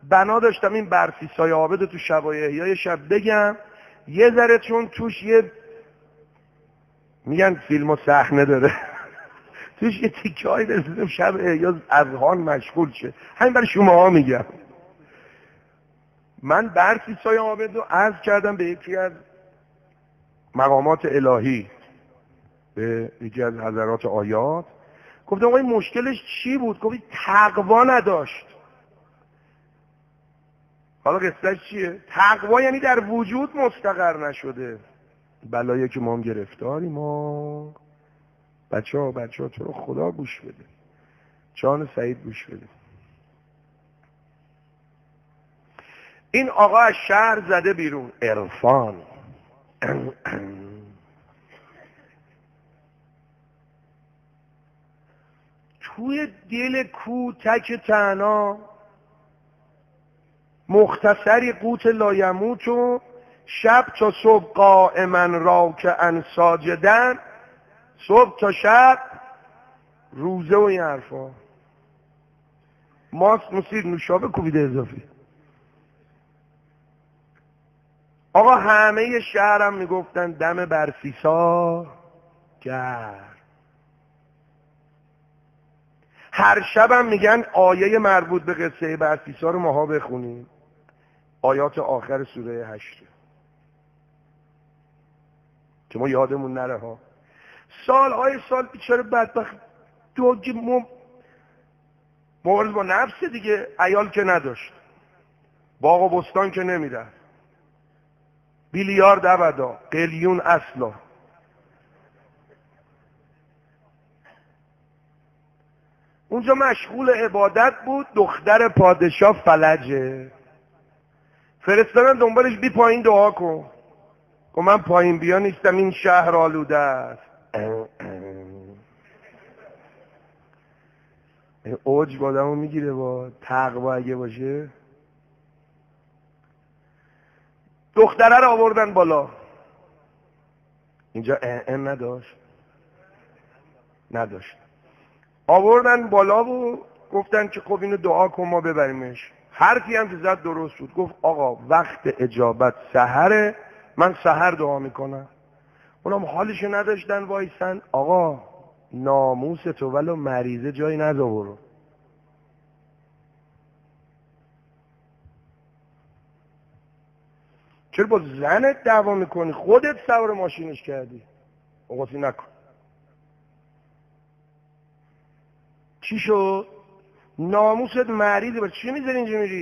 بنا داشتم این برفیسای عابد تو شبای احیای شب بگم یه ذره، چون توش یه میگن فیلم و صحنه داره توش یه تیکه هایی رسیدم شب احیا اذهان مشغول شه، همین برای شما میگم. من برفیسای عابد رو عرض کردم به یکی از مقامات الهی، به یکی از حضرات آیات، گفتم آقا این مشکلش چی بود؟ گفت تقوا نداشت. حالا قصهش چیه؟ تقوا یعنی در وجود مستقر نشده. بلایی که ما هم گرفتاریم. ما بچه ها تو رو خدا گوش بده، جان سعید گوش بده. این آقا از شهر زده بیرون، عرفان توی دل کو تک تنها، مختصری قوت لایموت و شب تا صبح قائما راکعا ساجدن، صبح تا شب روزه و این حرفا، ماست موسیقی نوشابه کوبیده اضافی. آقا همه شهرم میگفتن دم برفیسا گرم. هر شبم میگن آیه مربوط به قصه برفیسا رو ماها بخونیم، آیات آخر سوره 8 که ما یادمون نره ها. سالهای سال بیچاره بدبخت مبارز با نفس دیگه، عیال که نداشت، باغ و بستان که نمیره، بیلیارد ابدا، قلیون اصلا. اونجا مشغول عبادت بود. دختر پادشاه فلجه، فرستادن دنبالش بی پایین دعا کن. گفت من پایین بیا نیستم، این شهر آلوده است. اوج بادمو میگیره با تقوا اگه باشه. دختره رو آوردن بالا. اینجا نداشت. آوردن بالا و گفتن که خب اینو دعا کن ما ببریمش. حرفی هم که زد درست بود. گفت آقا وقت اجابت سحره، من سحر دعا میکنم. اونم حالشو نداشتن وایسن. آقا ناموس تو ولو مریضه جایی نذار برو. چرا با زنت دعوا میکنی؟ خودت سوار ماشینش کردی. آقاسی نکن. چی شد؟ ناموست مریضه، برای چی میذاری اینجا میری؟